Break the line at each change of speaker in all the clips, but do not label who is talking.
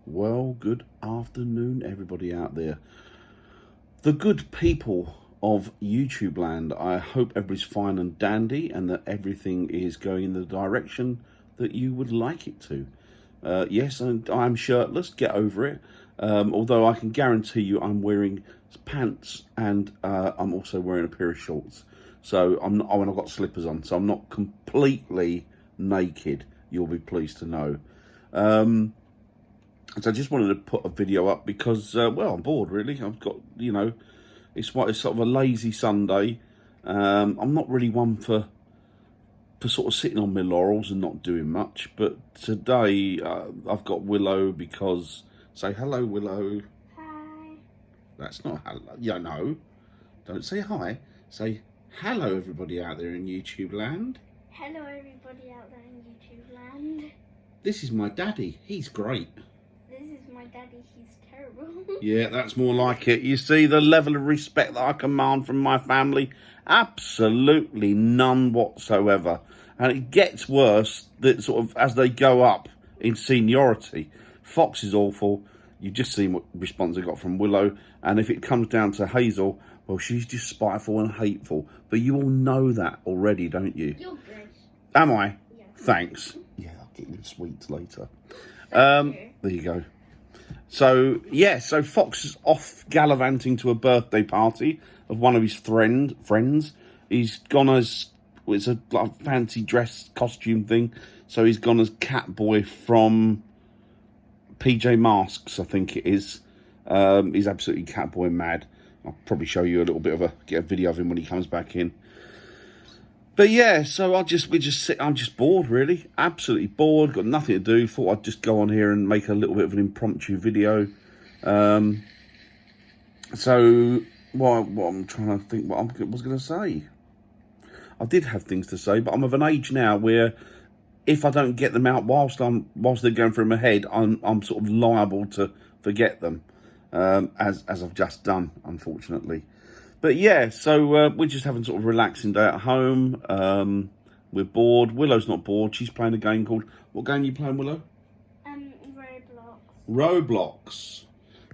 Well, good afternoon, everybody out there. The good people of YouTube land. I hope everybody's fine and dandy and that everything is going in the direction that you would like it to. Yes, and I'm shirtless, get over it. Although I can guarantee you I'm wearing pants and I'm also wearing a pair of shorts. So I'm not, oh, and I've got slippers on, so I'm not completely naked, you'll be pleased to know. So I just wanted to put a video up because, well, I'm bored, really. I've got, it's sort of a lazy Sunday. I'm not really one for sort of sitting on my laurels and not doing much. But today I've got Willow because, say hello, Willow.
Hi.
That's not hello. Yeah, no. Don't say hi. Say hello, everybody out there in YouTube land.
Hello, everybody out there in YouTube land.
This is my daddy. He's great.
This is my daddy. He's terrible.
Yeah, that's more like it. You see the level of respect that I command from my family? Absolutely none whatsoever. And it gets worse that sort of as they go up in seniority. Fox is awful. You've just seen what response I got from Willow. And if it comes down to Hazel, well, she's just spiteful and hateful. But you all know that already, don't you?
You're good.
Am I?
Yeah.
Thanks. Yeah, I'll get you sweets later.
Thank you.
There you go. So, yeah, so Fox is off gallivanting to a birthday party of one of his friends. He's gone as, well, it's a like, fancy dress costume thing. So he's gone as Catboy from PJ Masks, I think it is. He's absolutely Catboy mad. I'll probably show you a little bit of get a video of him when he comes back in. But yeah, so I'm just bored, really. Absolutely bored, got nothing to do. Thought I'd just go on here and make a little bit of an impromptu video. So, what I'm trying to think what I was going to say. I did have things to say, but I'm of an age now where if I don't get them out whilst they're going through my head, I'm sort of liable to forget them, as I've just done, unfortunately. But yeah, so we're just having sort of a relaxing day at home. We're bored. Willow's not bored. She's playing a game called... What game are you playing, Willow?
Roblox.
Roblox.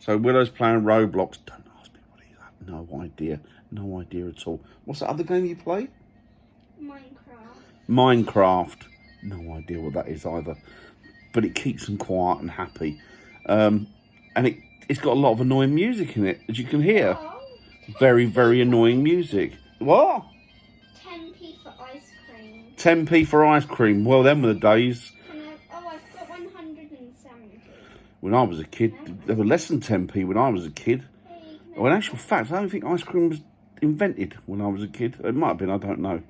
So Willow's playing Roblox. Don't ask me what it is. No idea. No idea at all. What's that other game you play? Minecraft. No idea what that is either. But it keeps them quiet and happy. And it's got a lot of annoying music in it, as you can hear.
Oh.
Very, very annoying music. What?
10p for ice cream.
10p for ice cream. Well, them were the days.
I've got 170.
When I was a kid, there were less than 10p when I was a kid. Well, in actual fact, I don't think ice cream was invented when I was a kid. It might have been, I don't know.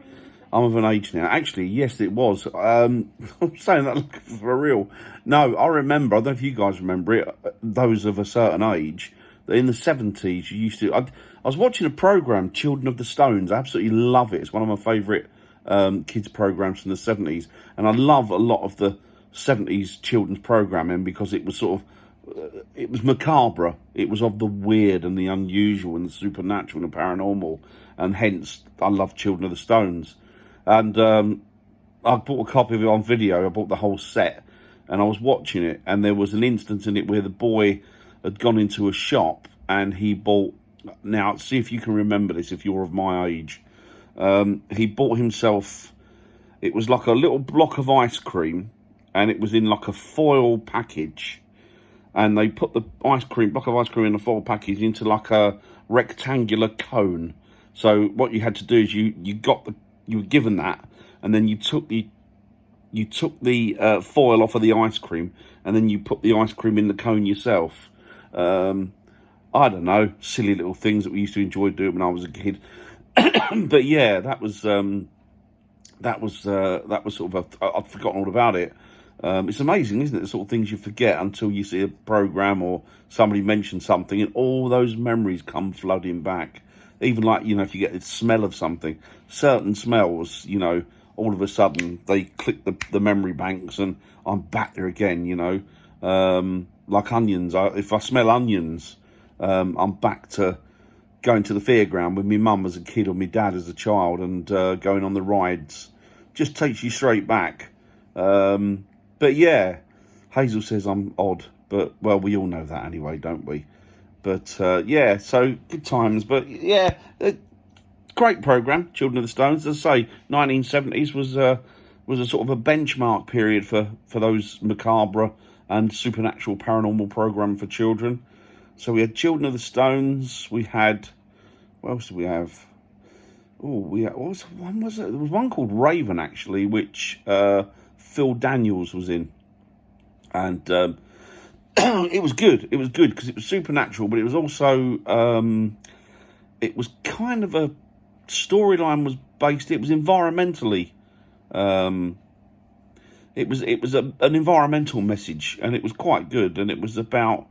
I'm of an age now. Actually, yes, it was. I'm saying that for real. No, I remember, I don't know if you guys remember it, those of a certain age, that in the 70s, you used to... I was watching a programme, Children of the Stones. I absolutely love it. It's one of my favourite kids' programmes from the 70s. And I love a lot of the 70s children's programming because it was sort of... it was macabre. It was of the weird and the unusual and the supernatural and the paranormal. And hence, I love Children of the Stones. And I bought a copy of it on video. I bought the whole set. And I was watching it. And there was an instance in it where the boy had gone into a shop and he bought... Now, see if you can remember this, if you're of my age. He bought himself... It was like a little block of ice cream, and it was in like a foil package. And they put the block of ice cream in a foil package into like a rectangular cone. So what you had to do is you were given that, and then you took the foil off of the ice cream, and then you put the ice cream in the cone yourself. I don't know, silly little things that we used to enjoy doing when I was a kid. But yeah, that was sort of I'd forgotten all about it. It's amazing, isn't it? The sort of things you forget until you see a programme or somebody mentions something, and all those memories come flooding back. Even like, if you get the smell of something, certain smells, all of a sudden they click the memory banks, and I'm back there again. Like onions. If I smell onions. I'm back to going to the fairground with my mum as a kid or my dad as a child and going on the rides. Just takes you straight back. But yeah, Hazel says I'm odd, but, well, we all know that anyway, don't we? But, yeah, so good times. But, yeah, great programme, Children of the Stones. As I say, 1970s was a sort of a benchmark period for those macabre and supernatural paranormal programme for children. So we had Children of the Stones, we had, what else did we have? Oh, what was one was it? There was one called Raven, actually, which Phil Daniels was in. And it was good. It was good because it was supernatural, but it was also, it was kind of a storyline was based, it was environmentally, it was an environmental message, and it was quite good. And it was about,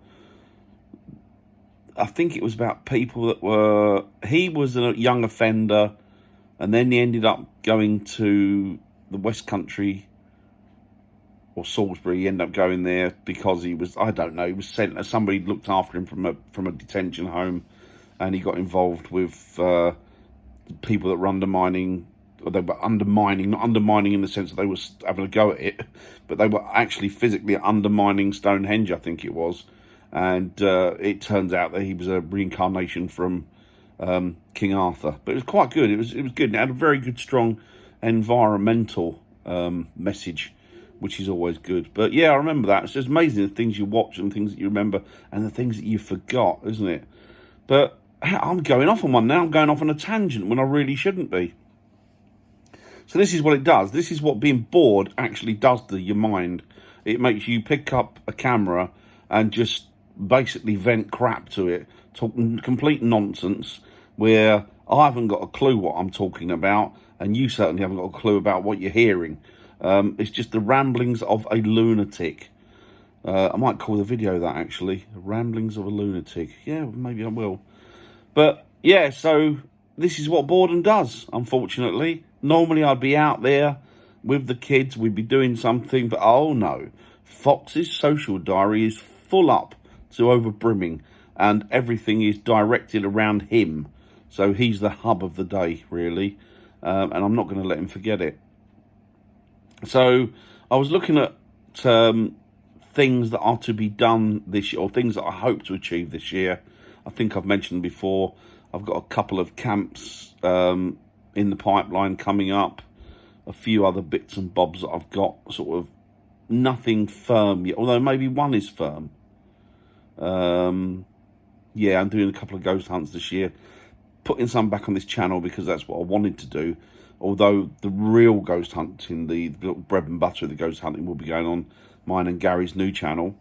I think it was about people that were, he was a young offender, and then he ended up going to the West Country or Salisbury. He ended up going there because he was, I don't know, he was sent, somebody looked after him from a detention home, and he got involved with people that were undermining, or they were undermining, not undermining in the sense that they were having a go at it, but they were actually physically undermining Stonehenge, I think it was. And it turns out that he was a reincarnation from King Arthur. But it was quite good. It was good. And it had a very good, strong environmental message, which is always good. But yeah, I remember that. It's just amazing the things you watch and things that you remember and the things that you forgot, isn't it? But I'm going off on one now. I'm going off on a tangent when I really shouldn't be. So this is what it does. This is what being bored actually does to your mind. It makes you pick up a camera and just basically vent crap to it, talking complete nonsense, where I haven't got a clue what I'm talking about, and you certainly haven't got a clue about what you're hearing. It's just the ramblings of a lunatic. I might call the video that, actually. Ramblings of a Lunatic. Yeah, maybe I will. But, yeah, so this is what boredom does, unfortunately. Normally I'd be out there with the kids, we'd be doing something, but oh no. Fox's social diary is full up to overbrimming, and everything is directed around him. So he's the hub of the day, really. And I'm not going to let him forget it. So I was looking at things that are to be done this year, or things that I hope to achieve this year. I think I've mentioned before, I've got a couple of camps in the pipeline coming up. A few other bits and bobs that I've got, sort of nothing firm yet, although maybe one is firm. Yeah, I'm doing a couple of ghost hunts this year, putting some back on this channel because that's what I wanted to do. Although the real ghost hunting, the bread and butter of the ghost hunting, will be going on mine and Gary's new channel,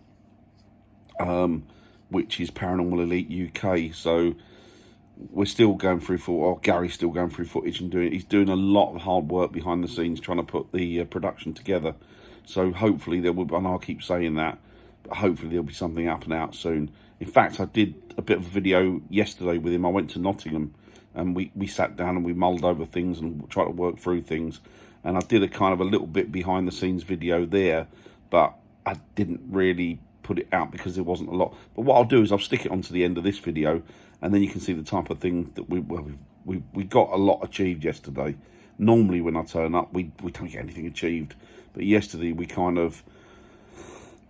which is Paranormal Elite UK. So we're still going through, Gary's still going through footage and he's doing a lot of hard work behind the scenes trying to put the production together. So hopefully there will be, and I'll keep saying that, but hopefully there'll be something up and out soon. In fact, I did a bit of a video yesterday with him. I went to Nottingham and we sat down and we mulled over things and tried to work through things. And I did a kind of a little bit behind the scenes video there, but I didn't really put it out because there wasn't a lot. But what I'll do is I'll stick it onto the end of this video, and then you can see the type of thing that we got a lot achieved yesterday. Normally when I turn up, we don't get anything achieved, but yesterday we kind of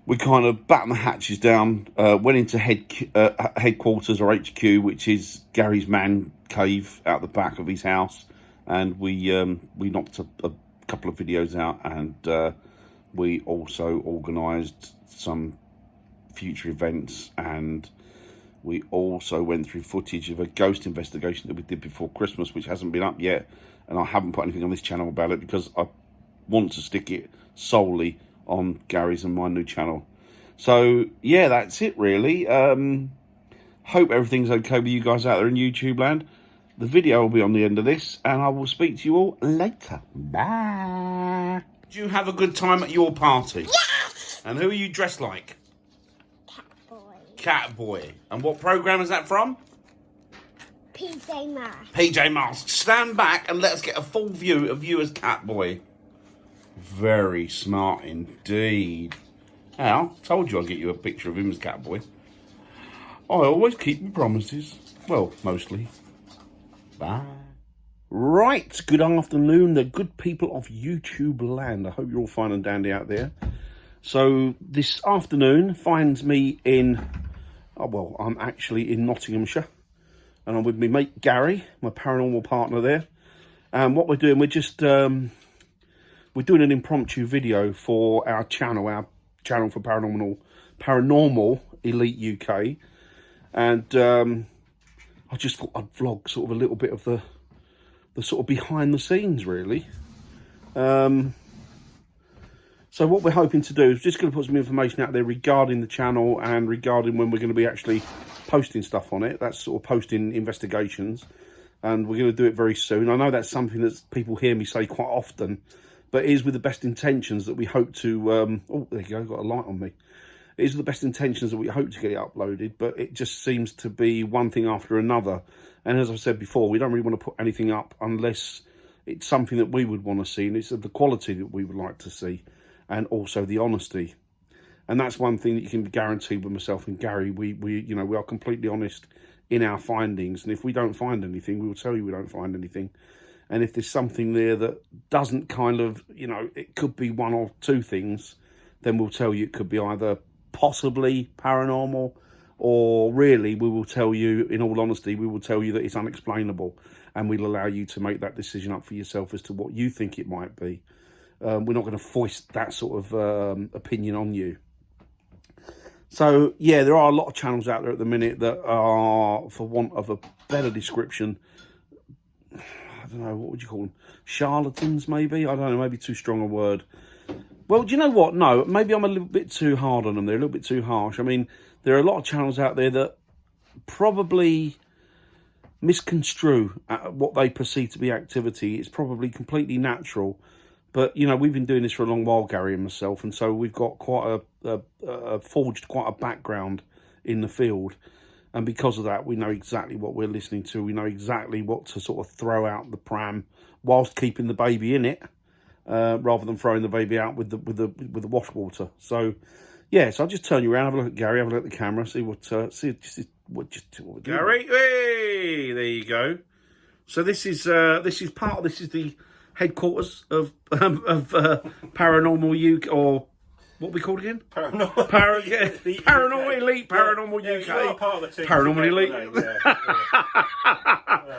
battened the hatches down, went into headquarters or HQ, which is Gary's man cave out the back of his house, and we knocked a couple of videos out, and we also organised some future events, and we also went through footage of a ghost investigation that we did before Christmas, which hasn't been up yet, and I haven't put anything on this channel about it because I want to stick it solely on Gary's and my new channel. So yeah, that's it really. Hope everything's okay with you guys out there in YouTube land. The video will be on the end of this, and I will speak to you all later. Bye. Did you have a good time at your party?
Yes!
And who are you dressed like?
Catboy.
Catboy. And what programme is that from?
PJ Masks.
PJ Masks. Stand back and let us get a full view of you as Catboy. Very smart indeed. Now, told you I'd get you a picture of him as Catboy. I always keep my promises. Well, mostly. Bye. Right, good afternoon, the good people of YouTube land. I hope you're all fine and dandy out there. So this afternoon finds me in, oh, well, I'm actually in Nottinghamshire, and I'm with my mate Gary, my paranormal partner there. And what we're doing, we're just we're doing an impromptu video for our channel for Paranormal Elite UK, and I just thought I'd vlog sort of a little bit of the sort of behind the scenes, really. So what we're hoping to do is just going to put some information out there regarding the channel and regarding when we're going to be actually posting stuff on it. That's sort of posting investigations, and we're going to do it very soon. I know that's something that people hear me say quite often, but it is with the best intentions that we hope to... oh, there you go, got a light on me. It is with the best intentions that we hope to get it uploaded, but it just seems to be one thing after another. And as I've said before, we don't really want to put anything up unless it's something that we would want to see, and it's of the quality that we would like to see, and also the honesty. And that's one thing that you can guarantee with myself and Gary. We are completely honest in our findings, and if we don't find anything, we will tell you we don't find anything. And if there's something there that doesn't kind of, it could be one or two things, then we'll tell you it could be either possibly paranormal, or really, we will tell you, in all honesty, we will tell you that it's unexplainable, and we'll allow you to make that decision up for yourself as to what you think it might be. We're not going to foist that sort of opinion on you. So, yeah, there are a lot of channels out there at the minute that are, for want of a better description, I don't know, what would you call them? Charlatans, maybe? I don't know, maybe too strong a word. Well, do you know what? No, maybe I'm a little bit too hard on them. They're a little bit too harsh. I mean, there are a lot of channels out there that probably misconstrue what they perceive to be activity. It's probably completely natural. But, we've been doing this for a long while, Gary and myself, and so we've got quite forged quite a background in the field. And because of that, we know exactly what we're listening to. We know exactly what to sort of throw out the pram whilst keeping the baby in it, rather than throwing the baby out with the wash water. So, yeah, so I'll just turn you around, have a look at Gary, have a look at the camera, see what we're doing. Gary, hey, there you go. So this is the headquarters of Paranormal UK, or what we called again? Paranormal Elite, Paranormal UK.
You are part of the team.
Paranormal Elite.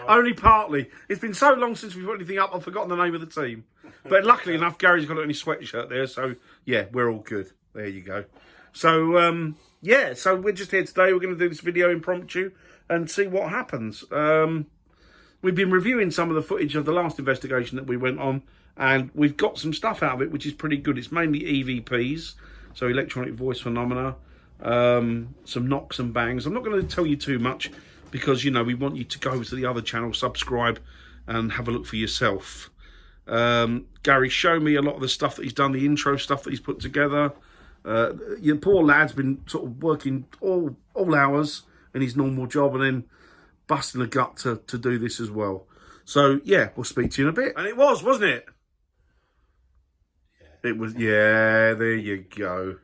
Only partly. It's been so long since we've put anything up, I've forgotten the name of the team. But luckily enough, Gary's got it in his sweatshirt there, so yeah, we're all good. There you go. So yeah, so we're just here today. We're going to do this video impromptu and see what happens. We've been reviewing some of the footage of the last investigation that we went on, and we've got some stuff out of it, which is pretty good. It's mainly EVPs, so electronic voice phenomena, some knocks and bangs. I'm not going to tell you too much because, we want you to go to the other channel, subscribe, and have a look for yourself. Gary showed me a lot of the stuff that he's done, the intro stuff that he's put together. Your poor lad's been sort of working all hours in his normal job, and then busting a gut to do this as well. So, yeah, we'll speak to you in a bit. And it was, wasn't it? Yeah. It was, yeah, there you go.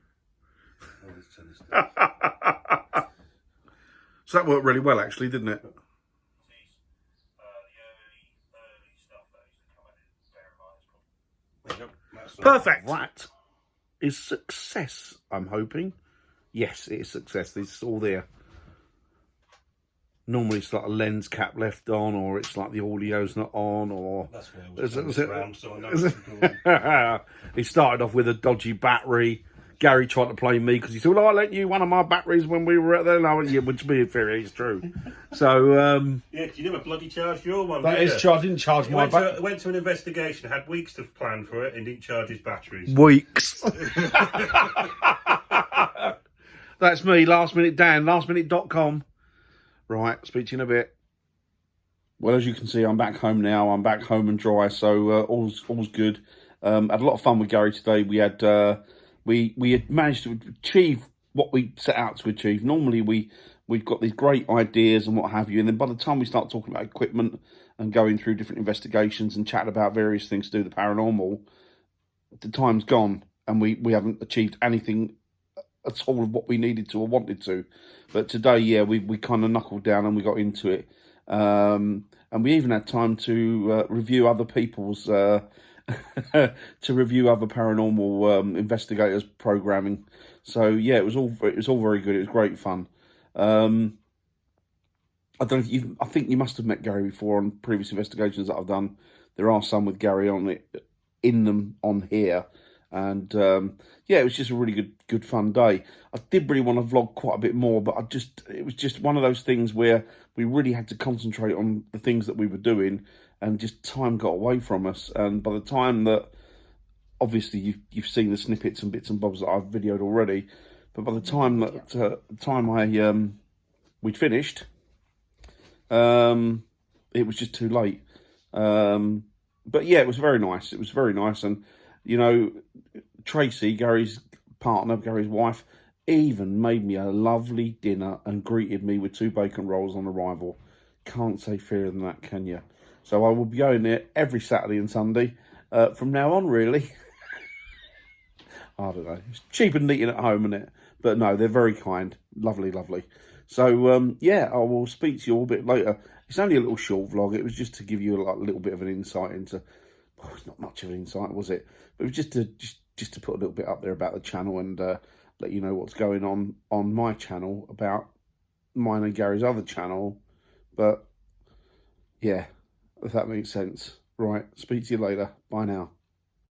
So that worked really well, actually, didn't it? Perfect. That is success, I'm hoping. Yes, it is success. It's all there. Normally it's like a lens cap left on, or it's like the audio's not on, or... That's where I was around, so I know what you're doing. He started off with a dodgy battery. Gary tried to play me because he said, well, I lent you one of my batteries when we were at there. No, yeah, which to be fair, it's true. So... yeah, because you never bloody charged your one,
That is true. I didn't charge my battery.
Went to an investigation, had weeks to plan for it, and didn't charge his batteries. Weeks. That's me, Last Minute Dan, lastminute.com. Right, speak to you in a bit. Well, as you can see, I'm back home now. I'm back home and dry, so all's good. Had a lot of fun with Gary today. We had we had managed to achieve what we set out to achieve. Normally, we've got these great ideas and what have you, and then by the time we start talking about equipment and going through different investigations and chatting about various things to do with the paranormal, the time's gone, and we haven't achieved anything at all of what we needed to or wanted to. But today, yeah, we kind of knuckled down and we got into it. And we even had time to review other people's to review other paranormal investigators programming. So yeah, it was all very good. It was great fun. I don't know if I think you must have met Gary before on previous investigations that I've done. There are some with Gary in them on here, and yeah, it was just a really good fun day. I did really want to vlog quite a bit more, but it was just one of those things where we really had to concentrate on the things that we were doing, and just time got away from us. And by the time that, obviously you've seen the snippets and bits and bobs that I've videoed already, but by the time that we'd finished, it was just too late. But yeah, it was very nice. It was very nice. And, you know, Tracy, Gary's partner, Gary's wife, even made me a lovely dinner and greeted me with 2 bacon rolls on arrival. Can't say fairer than that, can you? So I will be going there every Saturday and Sunday from now on, really. I don't know. It's cheap and neat at home, isn't it? But no, they're very kind. Lovely, lovely. So, yeah, I will speak to you all a bit later. It's only a little short vlog. It was just to give you a little bit of an insight into... Well, it's not much of an insight, was it? But it was just to put a little bit up there about the channel and let you know what's going on my channel about mine and Gary's other channel. But, yeah, if that makes sense. Right, speak to you later. Bye now.